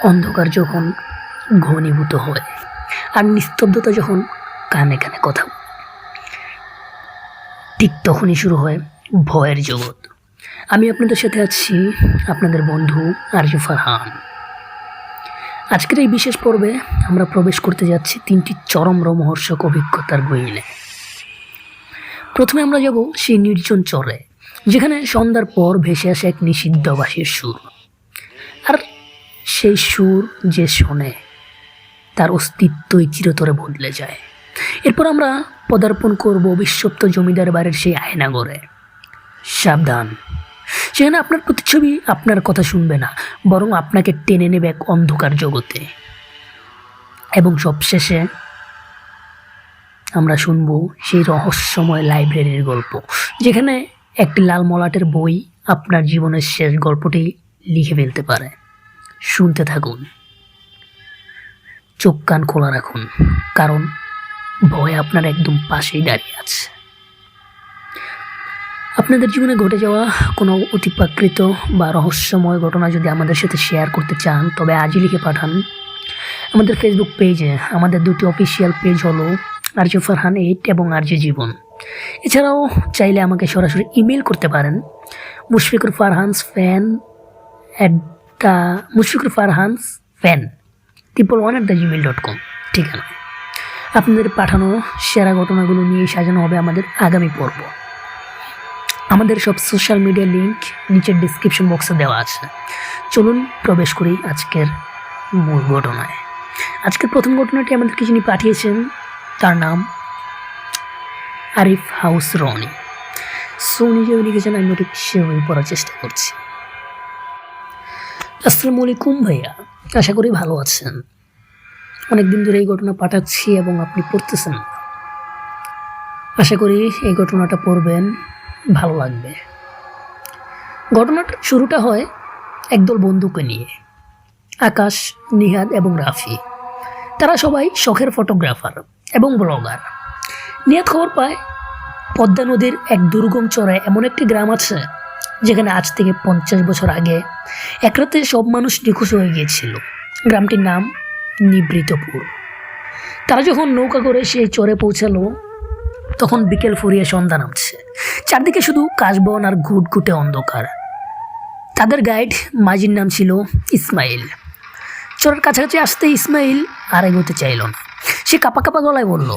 অন্ধকার যখন ঘনীভূত হয় আর নিস্তব্ধতা যখন কানে কানে কথা বলে, ঠিক তখনই শুরু হয় ভয়ের জগৎ। আমি আপনাদের সাথে আছি, আপনাদের বন্ধু আরজু ফারহান। আজকের এই বিশেষ পর্বে আমরা প্রবেশ করতে যাচ্ছি তিনটি চরম রোমহর্ষক অভিজ্ঞতার গহীনে। প্রথমে আমরা যাব সেই নির্জন চরে, যেখানে সন্ধ্যার পর ভেসে আসে এক নিষিদ্ধ বাঁশির সুর। আর সেই সুর যে শোনে তার অস্তিত্বই চিরতরে বদলে যায়। এরপর আমরা পদার্পণ করব অভিশপ্ত জমিদার বাড়ির সেই আয়নাঘরে। সাবধান, সেখানে আপনার প্রতিচ্ছবি আপনার কথা শুনবে না, বরং আপনাকে টেনে নেবে এক অন্ধকার জগতে। এবং সবশেষে আমরা শুনব সেই রহস্যময় লাইব্রেরির গল্প, যেখানে একটি লাল মলাটের বই আপনার জীবনের শেষ গল্পটি লিখে ফেলতে পারে। শুনতে থাকুন, চোখ কান খোলা রাখুন, কারণ ভয় আপনার একদম পাশেই দাঁড়িয়ে আছে। আপনাদের জীবনে ঘটে যাওয়া কোনো অতিপ্রাকৃত বা রহস্যময় ঘটনা যদি আমাদের সাথে শেয়ার করতে চান, তবে আজই লিখে পাঠান আমাদের ফেসবুক পেজে। আমাদের দুটি অফিসিয়াল পেজ হলো আরজু ফারহান 8 এবং আরজু জীবন। এছাড়াও চাইলে আমাকে সরাসরি ইমেল করতে পারেন মুশফিকুর ফারহানস ফ্যান @mushfikurfarhansfan111@gmail.com ঠিকানা। আপনাদের পাঠানো সেরা ঘটনাগুলো নিয়ে সাজানো হবে আমাদের আগামী পর্ব। আমাদের সব সোশ্যাল মিডিয়া লিঙ্ক নিচের ডিসক্রিপশন বক্সে দেওয়া আছে। চলুন প্রবেশ করি আজকের মূল ঘটনায়। আজকের প্রথম ঘটনাটি আমাদেরকে যিনি পাঠিয়েছেন তার নাম আরিফ হাউস রনি। উনি যে লিখেছেন আমি ঠিক সেভাবে পড়ার চেষ্টা করছি। আসসালামু আলাইকুম ভাইয়া, আশা করি ভালো আছেন। অনেকদিন ধরে এই ঘটনা পাঠাচ্ছি এবং আপনি পড়তেছেন না। আশা করি এই ঘটনাটা পড়বেন, ভালো লাগবে। ঘটনাটার শুরুটা হয় একদল বন্ধুকে নিয়ে, আকাশ, নিহাদ এবং রাফি। তারা সবাই শখের ফটোগ্রাফার এবং ব্লগার। নিহাদ খবর পায় পদ্মা নদীর এক দুর্গম চরে এমন একটি গ্রাম আছে যেখানে আজ থেকে 50 বছর আগে এক রাতে সব মানুষ নিখোঁজ হয়ে গিয়েছিল। গ্রামটির নাম নিবৃতপুর। তারা যখন নৌকা করে সেই চরে পৌঁছালো, তখন বিকেল ফুরিয়ে সন্ধ্যা নামছে। চারদিকে শুধু কাশবন আর ঘুটঘুটে অন্ধকার। তাদের গাইড মাঝির নাম ছিল ইসমাইল। চরের কাছাকাছি আসতে ইসমাইল আর এগোতে চাইল না। সে কাপা কাপা গলায় বলল,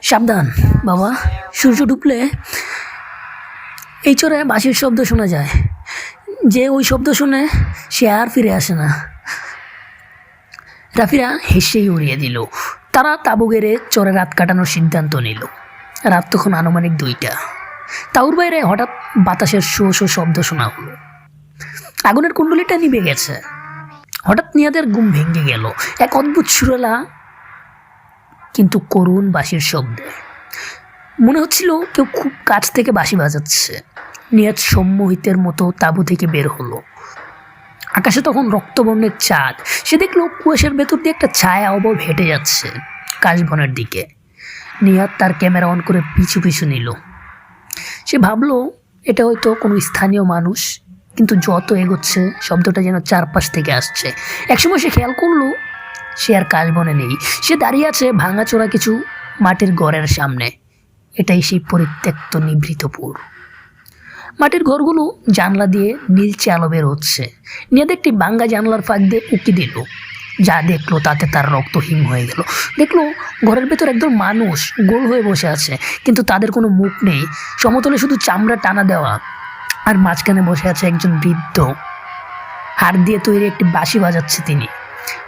সাবধান বাবা, সূর্য ডুবলে এই চরে বাঁশির শব্দ শোনা যায়। যে ওই শব্দ শুনে সে আর ফিরে আসে না। রাফিরা হেসেই উড়িয়ে দিল। তারা তাঁবু গেড়ে চরে রাত কাটানোর সিদ্ধান্ত নিল। রাত তখন আনুমানিক 2টা। তাঁবুর বাইরে হঠাৎ বাতাসের শো শো শব্দ শোনা হলো। আগুনের কুণ্ডলিটা নিভে গেছে। হঠাৎ নিয়াদের ঘুম ভেঙে গেল এক অদ্ভুত সুরেলা কিন্তু করুণ বাঁশির শব্দে। মনে হচ্ছিল কেউ খুব কাছ থেকে বাঁশি বাজাচ্ছে। নিয়াদ সম্মোহিতের মতো তাঁবু থেকে বের হলো। আকাশে তখন রক্তবর্ণের চাঁদ। সে দেখলো কুয়াশার ভেতর দিয়ে একটা ছায়া অবব হেঁটে যাচ্ছে কাশবনের দিকে। নিহাদ তার ক্যামেরা অন করে পিছু পিছু নিল। সে ভাবলো এটা হয়তো কোনো স্থানীয় মানুষ, কিন্তু যত এগোচ্ছে শব্দটা যেন চারপাশ থেকে আসছে। একসময় সে খেয়াল করলো সে আর কাশবনে নেই। সে দাঁড়িয়ে আছে ভাঙাচোরা কিছু মাটির ঘরের সামনে। এটাই সেই পরিত্যক্ত নিভৃতপুর। মাটির ঘরগুলো জানলা দিয়ে নীলচে আলো বের হচ্ছে। নিয়াদ একটি ভাঙ্গা জানলার ফাঁক দিয়ে উঁকি দিল। যা দেখলো তাতে তার রক্ত হিম হয়ে গেল। দেখলো ঘরের ভেতর একদল মানুষ গোল হয়ে বসে আছে, কিন্তু তাদের কোনো মুখ নেই। সমতলে শুধু চামড়া টানা দেওয়া। আর মাঝখানে বসে আছে একজন বৃদ্ধ। হাড় দিয়ে তৈরি একটি বাঁশি বাজাচ্ছে তিনি।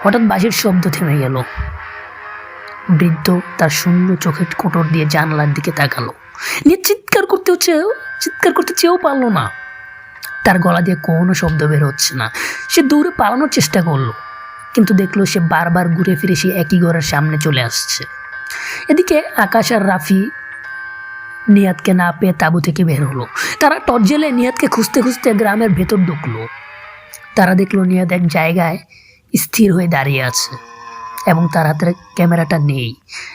হঠাৎ বাঁশির শব্দ থেমে গেল। বৃদ্ধ তার শূন্য চোখের কোটর দিয়ে জানলার দিকে তাকালো। নিয়ে চিৎকার করতে চেয়েও পারলো না। তার গলা দিয়ে কোনো শব্দ বের হচ্ছে না। সে দৌড়ে পালানোর চেষ্টা করলো, কিন্তু দেখলো সে বারবার ঘুরে ফিরে সে একই ঘরের সামনে চলে আসছে। এদিকে আকাশ আর রাফি নিয়াদকে না পেয়ে তাঁবু থেকে বের হলো। তারা টর্চ জ্বেলে নিয়াদকে খুঁজতে খুঁজতে গ্রামের ভেতর ঢুকলো। তারা দেখলো নিয়াদ এক জায়গায় স্থির হয়ে দাঁড়িয়ে আছে এবং তার হাতের ক্যামেরাটা নেই।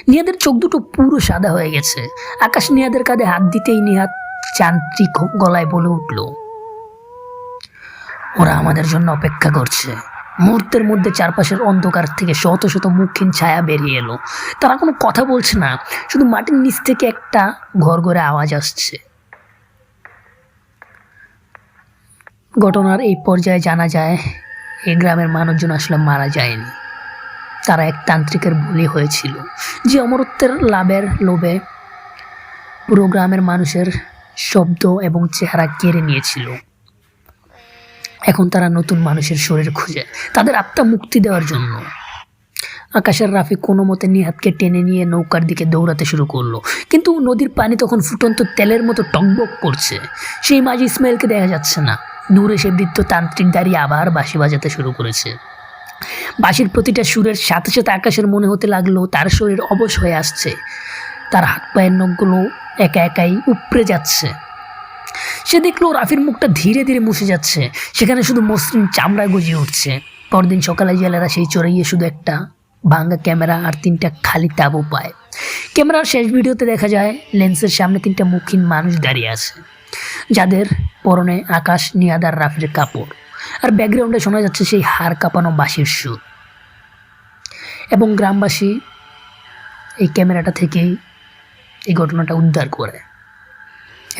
নিহাদের চোখ দুটো পুরো সাদা হয়ে গেছে। আকাশ নিহাদের কাঁধে হাত দিতেই নিহাদ যান্ত্রিক গলায় বলে উঠল, ওরা আমাদের জন্য অপেক্ষা করছে। মুহূর্তের মধ্যে চারপাশের অন্ধকার থেকে শত শত মুখহীন ছায়া বেরিয়ে এলো। তারা কোনো কথা বলছে না, শুধু মাটির নিচ থেকে একটা ঘড়ঘড়ে আওয়াজ আসছে। ঘটনার এই পর্যায়ে জানা যায় এই গ্রামের মানুষজন আসলে মারা যায়নি, তারা এক তান্ত্রিকের বলি হয়েছিল, যে অমরত্বের লাভের লোভে পুরো গ্রামের মানুষের শব্দ এবং চেহারা কেড়ে নিয়েছিল। এখন তারা নতুন মানুষের শরীর খুঁজে তাদের আত্মা মুক্তি দেওয়ার জন্য। আকাশের রাফি কোনো মতে নিহাতকে টেনে নিয়ে নৌকার দিকে দৌড়াতে শুরু করলো, কিন্তু নদীর পানি তখন ফুটন্ত তেলের মতো টকবক করছে। সেই মাঝি ইসমাইলকে দেখা যাচ্ছে না। দূরে সে বৃদ্ধ তান্ত্রিক দাঁড়িয়ে আবার বাঁশি বাজাতে শুরু করেছে। বাঁশির প্রতিটা সুরের সাথে সাথে আকাশের মনে হতে লাগলো তার শরীর অবশ হয়ে আসছে, তার হাত পায়ের নখগুলো একা একাই উপড়ে যাচ্ছে। সে দেখলো রাফির মুখটা ধীরে ধীরে মুছে যাচ্ছে, সেখানে শুধু মসৃণ চামড়া গজিয়ে উঠছে। পরদিন সকালে জেলেরা সেই চড়াইয়ে শুধু একটা ভাঙ্গা ক্যামেরা আর 3টা খালি তাঁবু পায়। ক্যামেরার শেষ ভিডিওতে দেখা যায় লেন্সের সামনে 3টা মুখহীন মানুষ দাঁড়িয়ে আছে, যাদের পরনে আকাশ নিয়াদার রাফির কাপড়, আর ব্যাকগ্রাউন্ডে শোনা যাচ্ছে সেই হাড় কাঁপানো বাঁশির সুর। এবং গ্রামবাসী এই ক্যামেরাটা থেকেই এই ঘটনাটা উদ্ধার করে,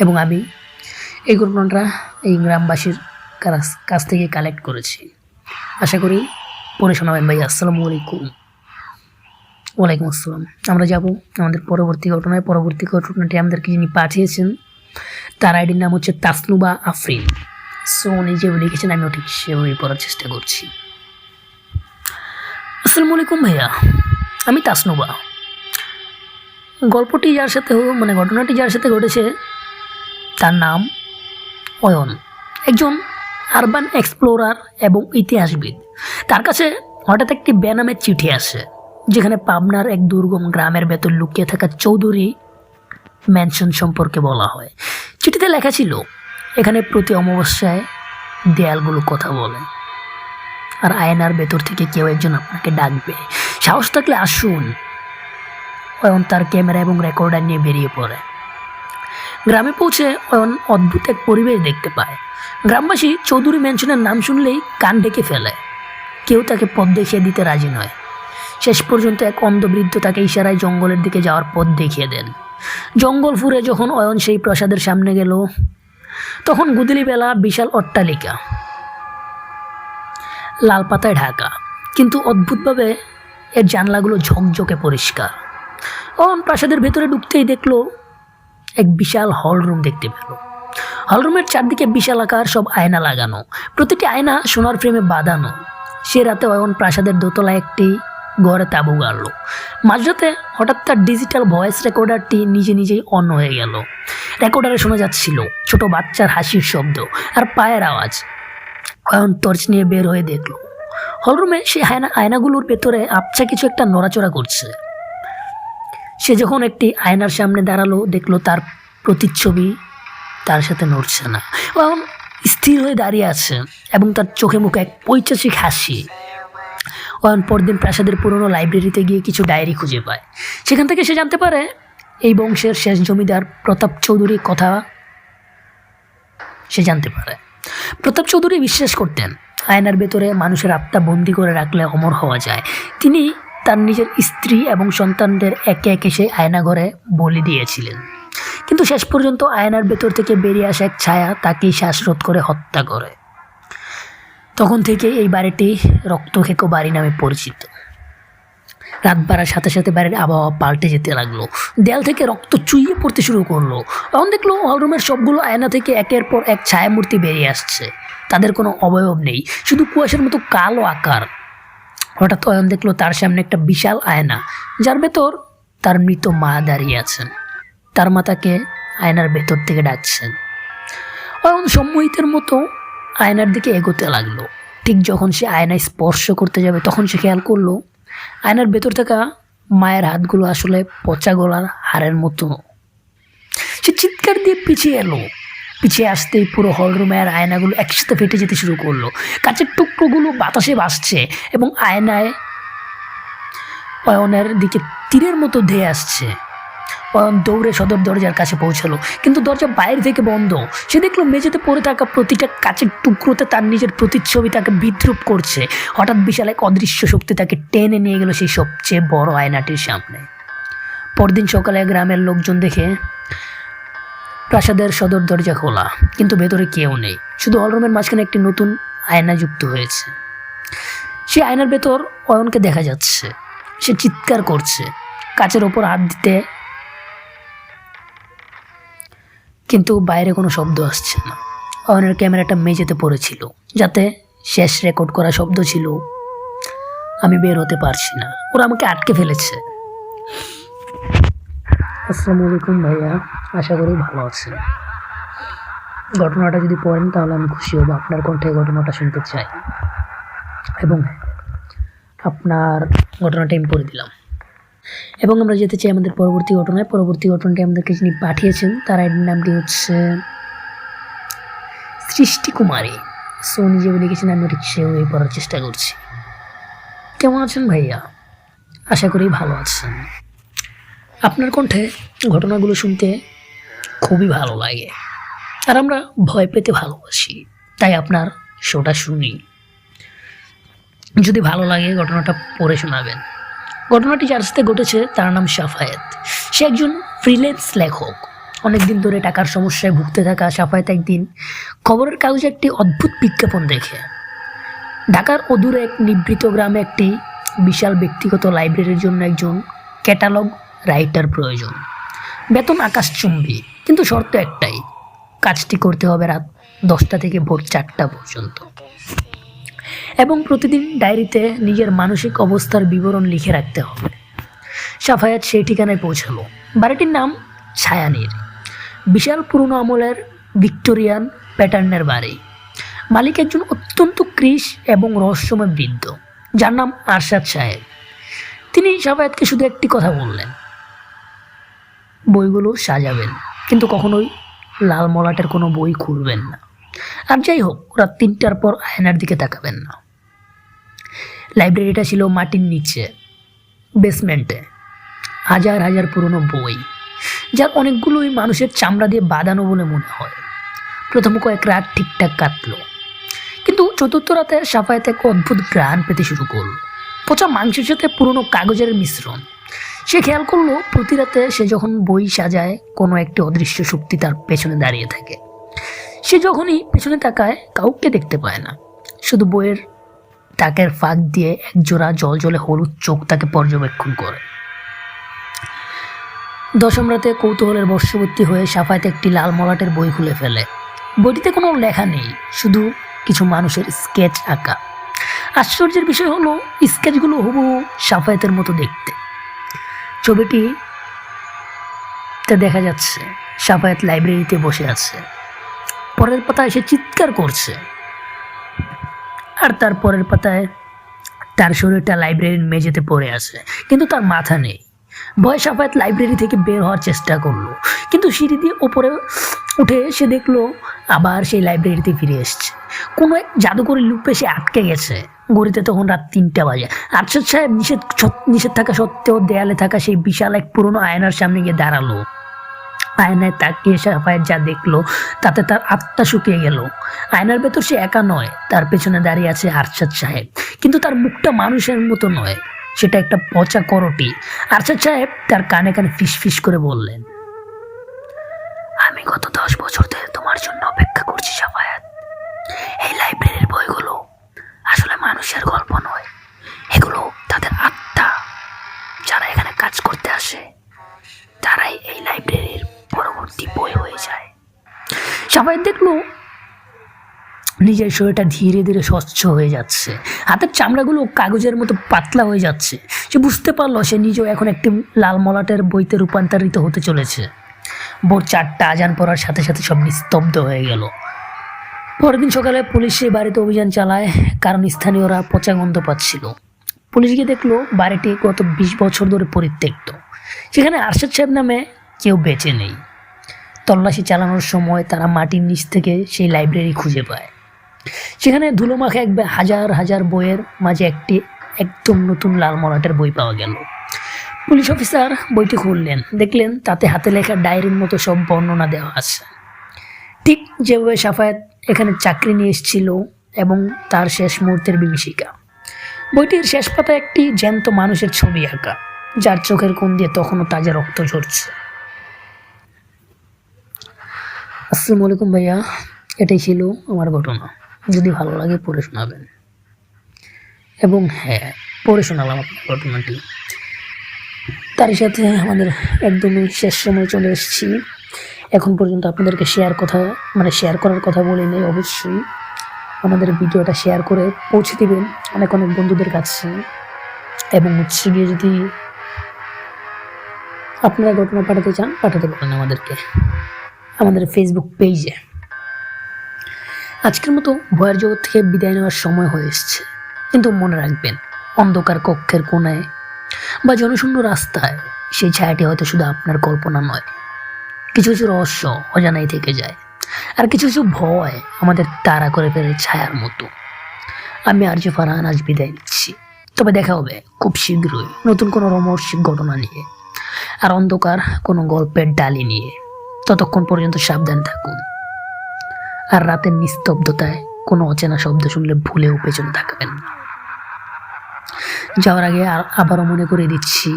এবং আমি এই ঘটনাটা এই গ্রামবাসীর কাছ থেকে কালেক্ট করেছি। আশা করি পড়ে শোনাবেন ভাই। আসসালামু আলাইকুম। ওয়ালাইকুম আসসালাম। আমরা যাব আমাদের পরবর্তী ঘটনায়। পরবর্তী ঘটনাটি আমাদেরকে যিনি পাঠিয়েছেন তার আইডির নাম হচ্ছে তাসনুবা আফরিন। সো উনি যেভাবে লিখেছেন আমিও ঠিক সেভাবে পড়ার চেষ্টা করছি। আসসালামু আলাইকুম ভাইয়া, আমি তাসনুবা। গল্পটি যার সাথে ঘটনাটি যার সাথে ঘটেছে তার নাম অয়ন, একজন আরবান এক্সপ্লোরার এবং ইতিহাসবিদ। তার কাছে হঠাৎ একটি বেনামের চিঠি আসে, যেখানে পাবনার এক দুর্গম গ্রামের ভেতর লুকিয়ে থাকা চৌধুরী ম্যানশন সম্পর্কে বলা হয়। চিঠিতে লেখা ছিল, এখানে প্রতি অমাবস্যায় দেয়ালগুলো কথা বলে, আর আয়নার ভেতর থেকে কেউ একজন আপনাকে ডাকবে, সাহস থাকলে আসুন। অয়ন তার ক্যামেরা এবং রেকর্ডার নিয়ে বেরিয়ে পড়ে। গ্রামে পৌঁছে অয়ন অদ্ভুত এক পরিবেশ দেখতে পায়। গ্রামবাসী চৌধুরী ম্যানশনের নাম শুনলেই কান ঢেকে ফেলে, কেউ তাকে পথ দেখিয়ে দিতে রাজি নয়। শেষ পর্যন্ত এক অন্ধবৃদ্ধ তাকে ইশারায় জঙ্গলের দিকে যাওয়ার পথ দেখিয়ে দেন। জঙ্গল ফুরে যখন অয়ন সেই প্রাসাদের সামনে গেল, তখন গুদলিবেলা বিশাল অট্টালিকা, লাল পাতায় ঢাকা, কিন্তু অদ্ভুতভাবে এর জানলাগুলো ঝকঝকে পরিষ্কার। অয়ন প্রাসাদের ভেতরে ঢুকতেই দেখলো এক বিশাল হল রুম দেখতে পেল। হলরুমের চারদিকে বিশাল আকার সব আয়না লাগানো, প্রতিটি আয়না সোনার ফ্রেমে বাঁধানো। সে রাতে অয়ন প্রাসাদের দোতলায় একটি ঘরে তাঁবু গাড়ল। মাঝরাতে হঠাৎ তার ডিজিটাল ভয়েস রেকর্ডারটি নিজে নিজেই অন হয়ে গেল। রেকর্ডারে শোনা যাচ্ছিল ছোট বাচ্চার হাসির শব্দ আর পায়ের আওয়াজ। অয়ন টর্চ নিয়ে বের হয়ে দেখল হলরুমে সেই আয়নাগুলোর ভেতরে আবছা কিছু একটা নড়াচড়া করছে। সে যখন একটি আয়নার সামনে দাঁড়ালো, দেখলো তার প্রতিচ্ছবি তার সাথে নড়ছে না। অয়ন স্থির হয়ে দাঁড়িয়ে আছে এবং তার চোখে মুখে এক পৈশাচিক হাসি। অয়ন পরদিন প্রাসাদের পুরনো লাইব্রেরিতে গিয়ে কিছু ডায়েরি খুঁজে পায়। সেখান থেকে সে জানতে পারে এই বংশের শেষ জমিদার প্রতাপ চৌধুরীর কথা। সে জানতে পারে প্রতাপ চৌধুরী বিশ্বাস করতেন আয়নার ভেতরে মানুষের আত্মা বন্দি করে রাখলে অমর হওয়া যায়। তিনি তার নিজের স্ত্রী এবং সন্তানদের একে একে সেই আয়নাঘরে বলি দিয়েছিলেন, কিন্তু শেষ পর্যন্ত আয়নার ভেতর থেকে বেরিয়ে আসা এক ছায়া তাকেই শ্বাসরোধ করে হত্যা করে। তখন থেকে এই বাড়িটি রক্তখেকো বাড়ি নামে পরিচিত। রাত বাড়ার সাথে সাথে বাড়ির আবহাওয়া পাল্টে যেতে লাগলো। দেয়াল থেকে রক্ত চুইয়ে পড়তে শুরু করলো। তখন দেখলো হলরুমের সবগুলো আয়না থেকে একের পর এক ছায়ামূর্তি বেরিয়ে আসছে। তাদের কোনো অবয়ব নেই, শুধু কুয়াশার মতো কালো আকার। হঠাৎ অয়ন দেখলো তার সামনে একটা বিশাল আয়না, যার ভেতর তার মৃত মা দাঁড়িয়ে আছেন। তার মা তাকে আয়নার ভেতর থেকে ডাকছেন। অয়ন সম্মোহিতের মতো আয়নার দিকে এগোতে লাগলো। ঠিক যখন সে আয়নায় স্পর্শ করতে যাবে, তখন সে খেয়াল করলো আয়নার ভেতর থাকা মায়ের হাতগুলো আসলে পচা গলার হাড়ের মতো। সে চিৎকার দিয়ে পিছিয়ে এলো। পিছিয়ে আসতেই পুরো হলরুমের আয়নাগুলো একসাথে ফেটে যেতে শুরু করলো। কাঁচের টুকরোগুলো বাতাসে ভাসছে এবং আয়নায় অয়নের দিকে তীরের মতো ধেয়ে আসছে। অয়ন দৌড়ে সদর দরজার কাছে পৌঁছালো, কিন্তু দরজা বাইরে থেকে বন্ধ। সে দেখলো মেঝেতে পড়ে থাকা প্রতিটা কাচের টুকরোতে তার নিজের প্রতিচ্ছবি তাকে বিদ্রুপ করছে। হঠাৎ বিশাল এক অদৃশ্য শক্তি তাকে টেনে নিয়ে গেল সেই সবচেয়ে বড় আয়নাটির সামনে। পরদিন সকালে গ্রামের লোকজন দেখে প্রাসাদের সদর দরজা খোলা, কিন্তু ভেতরে কেউ নেই। শুধু হলরুমের মাঝখানে একটি নতুন আয়না যুক্ত হয়েছে। সেই আয়নার ভেতর অয়নকে দেখা যাচ্ছে। সে চিৎকার করছে, কাচের ওপর হাত দিতে, কিন্তু বাইরে কোনো শব্দ আসছে না। অয়নের ক্যামেরাটা মেঝেতে পড়েছিল, যাতে শেষ রেকর্ড করা শব্দ ছিল, আমি বের হতে পারছি না, ওরা আমাকে আটকে ফেলেছে। আসসালামু আলাইকুম ভাইয়া, আশা করি ভালো আছেন। ঘটনাটা যদি পড়েন তাহলে আমি খুশি হব। আপনার কণ্ঠে ঘটনাটা শুনতে চাই, এবং আপনার ঘটনাটা আমি পড়ে দিলাম। এবং আমরা যেতে চাই আমাদের পরবর্তী ঘটনায়। পরবর্তী ঘটনাটি আমাদেরকে যিনি পাঠিয়েছেন তার আইডির নামটি হচ্ছে সৃষ্টি কুমারী। সো নিজে লিখেছেন, আমি সে হয়ে পড়ার চেষ্টা করছি। কেমন আছেন ভাইয়া? আশা করি ভালো আছেন। আপনার কণ্ঠে ঘটনাগুলো শুনতে খুবই ভালো লাগে, আর আমরা ভয় পেতে ভালোবাসি, তাই আপনার শোটা শুনি। যদি ভালো লাগে ঘটনাটা পড়ে শোনাবেন। ঘটনাটি যার সাথে ঘটেছে তার নাম সাফায়েত। সে একজন ফ্রিল্যান্স লেখক। অনেকদিন ধরে টাকার সমস্যায় ভুগতে থাকা সাফায়েত একদিন খবরের কাগজে একটি অদ্ভুত বিজ্ঞাপন দেখে। ঢাকার অদূরে এক নিভৃত গ্রামে একটি বিশাল ব্যক্তিগত লাইব্রেরির জন্য একজন ক্যাটালগ রাইটার প্রয়োজন। বেতন আকাশচুম্বী, কিন্তু শর্ত একটাই, কাজটি করতে হবে রাত 10টা থেকে ভোর 4টা পর্যন্ত, এবং প্রতিদিন ডায়েরিতে নিজের মানসিক অবস্থার বিবরণ লিখে রাখতে হবে। সাফায়াত সেই ঠিকানায় পৌঁছালো। বাড়িটির নাম ছায়ানীর। বিশাল পুরনো আমলের ভিক্টোরিয়ান প্যাটার্নের বাড়ি। মালিক একজন অত্যন্ত কৃশ এবং রহস্যময় বৃদ্ধ, যার নাম আরশাদ সাহেব। তিনি সাফায়াতকে শুধু একটি কথা বললেন, বইগুলো সাজাবেন, কিন্তু কখনোই লাল মলাটের কোনো বই খুলবেন না, আর যাই হোক রাত 3টার পর আয়নার দিকে তাকাবেন না। লাইব্রেরিটা ছিল মাটির নিচে, বেসমেন্টে। হাজার হাজার পুরনো বই, যার অনেকগুলোই মানুষের চামড়া দিয়ে বাঁধানো বলে মনে হয়। প্রথম কয়েক রাত ঠিকঠাক কাটলো, কিন্তু চতুর্থ রাতে সাফায়েত এক অদ্ভুত ঘ্রাণ পেতে শুরু করলো। পচা মাংসের সাথে পুরনো কাগজের মিশ্রণ। সে খেয়াল করলো প্রতি রাতে সে যখন বই সাজায়, কোনো একটি অদৃশ্য শক্তি তার পেছনে দাঁড়িয়ে থাকে। সে যখনই পেছনে তাকায় কাউকে দেখতে পায় না, শুধু বইয়ের তাকের ফাঁক দিয়ে একজোড়া জলজলে হলুদ চোখ তাকে পর্যবেক্ষণ করে। দশম রাতে কৌতূহলের বশবর্তী হয়ে সাফায়েত একটি লাল মলাটের বই খুলে ফেলে। বইটিতে কোনো লেখা নেই, শুধু কিছু মানুষের স্কেচ আঁকা। আশ্চর্যের বিষয় হলো স্কেচগুলো হুবহু সাফায়েতের মতো দেখতে। ছবিটিতে দেখা যাচ্ছে সাফায়েত লাইব্রেরিতে বসে আছে। পরের পাতায় সে চিৎকার করছে, আর তার পরের পাতায় তার শরীরটা লাইব্রেরির মেঝেতে পড়ে আছে, কিন্তু তার মাথা নেই। ভয়ে সাফায়েত লাইব্রেরি থেকে বের হওয়ার চেষ্টা করলো, কিন্তু সিঁড়ি দিয়ে ওপরে উঠে সে দেখলো আবার সেই লাইব্রেরিতে ফিরে এসছে। কোনো এক জাদুকরি লুপে সে আটকে গেছে। ঘড়িতে তখন রাত 3টা বাজে। আরশাদ সাহেব নিষেধ থাকা সত্ত্বেও দেয়ালে থাকা সেই বিশাল এক পুরনো আয়নার সামনে গিয়ে দাঁড়ালো। আয়নায় তাকিয়ে সাফায়েত যা দেখলো তাতে তার আত্মা শুকিয়ে গেল। আয়নার ভেতর সে একা নয়, তার পেছনে দাঁড়িয়ে আছে আরশাদ সাহেব, কিন্তু তার মুখটা মানুষের মতো নয়, সেটা একটা পচা করটি। আরশাদ সাহেব তার কানে কানে ফিসফিস করে বললেন, আমি গত 10 বছর ধরে তোমার জন্য অপেক্ষা করছি সাফায়েত। এই লাইব্রেরির বইগুলো আসলে মানুষের গল্প নয়, এগুলো তাদের আত্মা। যারা এখানে কাজ করতে আসে তারাই এই লাইব্রেরির পরবর্তী বই হয়ে যায়। সাফায়েত দেখলো নিজের শরীরটা ধীরে ধীরে স্বচ্ছ হয়ে যাচ্ছে, হাতের চামড়াগুলো কাগজের মতো পাতলা হয়ে যাচ্ছে। সে বুঝতে পারলো সে নিজেও এখন একটি লাল মলাটের বইতে রূপান্তরিত হতে চলেছে। ভোর 4টা আজান পড়ার সাথে সাথে সব নিস্তব্ধ হয়ে গেল। পরের দিন সকালে পুলিশ সেই বাড়িতে অভিযান চালায়, কারণ স্থানীয়রা পচা গন্ধ পাচ্ছিল। পুলিশ গিয়ে দেখলো বাড়িটি গত 20 বছর ধরে পরিত্যক্ত। সেখানে আরশাদ সাহেব নামে কেউ বেঁচে নেই। তল্লাশি চালানোর সময় তারা মাটির নিচ থেকে সেই লাইব্রেরি খুঁজে পায়। সেখানে ধুলোমাখা হাজার হাজার বইয়ের মাঝে একটি একদম নতুন লাল মলাটের বই পাওয়া গেল। পুলিশ অফিসার বইটি খুললেন, দেখলেন তাতে হাতে লেখা ডায়েরির মতো সব বর্ণনা দেওয়া আছে, ঠিক যেভাবে সাফায়াত এখানে চাকরি নিয়ে এসেছিল এবং তার শেষ মুহূর্তের বিভীষিকা। বইটির শেষ পাতায় একটি জ্যান্ত মানুষের ছবি আঁকা, যার চোখের কোণ দিয়ে তখনও তাজা রক্ত ঝরছে। আসসালামু আলাইকুম ভাইয়া, এটাই ছিল আমার ঘটনা। যদি ভালো লাগে পড়ে শোনাবেন। এবং হ্যাঁ, পড়ে শোনালাম আপনার ঘটনাটি। তার সাথে আমাদের একদমই শেষ সময় চলে এসেছি। এখন পর্যন্ত আপনাদেরকে শেয়ার করার কথা বলে নেই। অবশ্যই আমাদের ভিডিওটা শেয়ার করে পৌঁছে দিবেন অনেক অনেক বন্ধুদের কাছে। এবং হচ্ছে গিয়ে যদি আপনারা ঘটনা পাঠাতে চান, পাঠাতে পারেন আমাদেরকে আমাদের ফেসবুক পেজে। আজকের মতো ভয়ের জগৎ থেকে বিদায় নেওয়ার সময় হয়ে এসছে, কিন্তু মনে রাখবেন, অন্ধকার কক্ষের কোণায় বা জনশূন্য রাস্তায় সেই ছায়াটি হয়তো শুধু আপনার কল্পনা নয়। কিছু কিছু রহস্য অজানাই থেকে যায়, আর কিছু কিছু ভয় আমাদের তাড়া করে ফেলে ছায়ার মতো। আমি আরজে ফারহান আজ বিদায় নিচ্ছি, তবে দেখা হবে খুব শীঘ্রই নতুন কোনো রোমান্টিক ঘটনা নিয়ে, আর অন্ধকার কোনো গল্পের ডালি নিয়ে। ততক্ষণ পর্যন্ত সাবধান থাকুন, আর রাতের নিস্তব্ধতায় কোনো অচেনা শব্দ শুনলে ভুলেও পেছনে তাকাবেন না। যাওয়ার আগে আবারও মনে করে দিচ্ছি,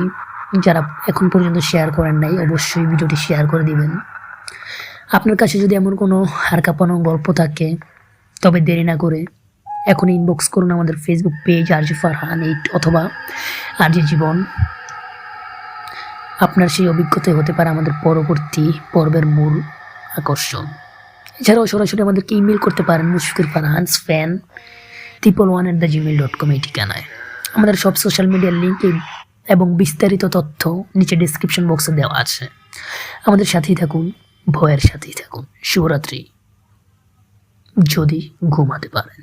যারা এখন পর্যন্ত শেয়ার করেন নাই, অবশ্যই ভিডিওটি শেয়ার করে দিবেন। আপনার কাছে যদি এমন কোনো হাড় কাঁপানো গল্প থাকে, তবে দেরি না করে এখন ইনবক্স করুন আমাদের ফেসবুক পেজ আরজে ফারহান 8 অথবা আরজে জীবন। আপনার সেই অভিজ্ঞতাই হতে পারে আমাদের পরবর্তী পর্বের মূল আকর্ষণ। এছাড়াও সরাসরি আমাদেরকে ইমেল করতে পারেন mushfirfarhansfan111@gmail.com এই ঠিকানায়। আমাদের সব সোশ্যাল মিডিয়ার লিঙ্ক এবং বিস্তারিত তথ্য নিচে ডিসক্রিপশন বক্সে দেওয়া আছে। আমাদের সাথেই থাকুন, ভয়ের সাথেই থাকুন। শুভরাত্রি, যদি ঘুমাতে পারেন।